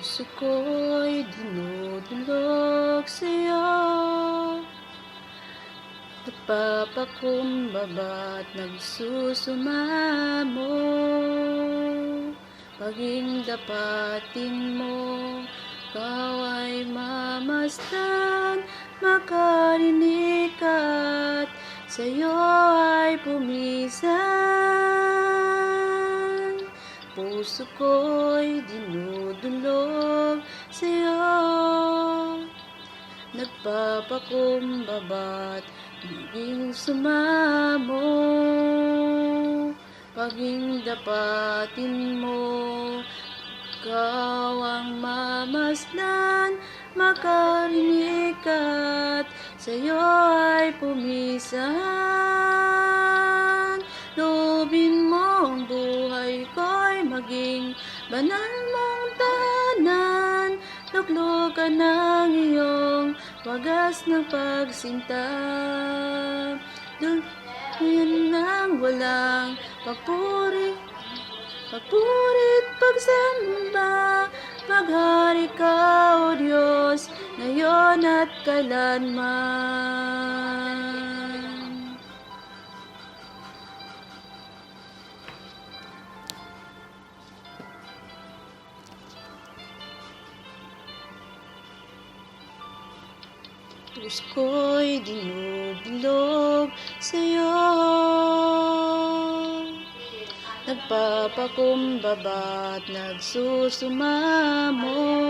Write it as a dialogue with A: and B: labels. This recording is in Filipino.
A: Puso ko'y dinudulog sa'yo, nagpapakumbaba at nagsusumamo. Paging dapatin mo, ikaw ay mamasdan, makarinig at sa'yo ay pumisan. Puso ko'y dinudulog sa'yo, nagpapakumbaba at maging sumamo. Paging dapatin mo, ikaw ang mamasdan, makarinig at sa'yo ay pumisan. Loobin mo ang buhay ko'y maging banal mong tahanan, luglugan ng iyong wagas ng pagsinta. Dulyan ng walang papuri, papurit pagsamba, maghari ka, O Diyos, ngayon at kailanman. Puso ko'y dinudulog sa'yo, nagpapakumbaba at nagsusumamo.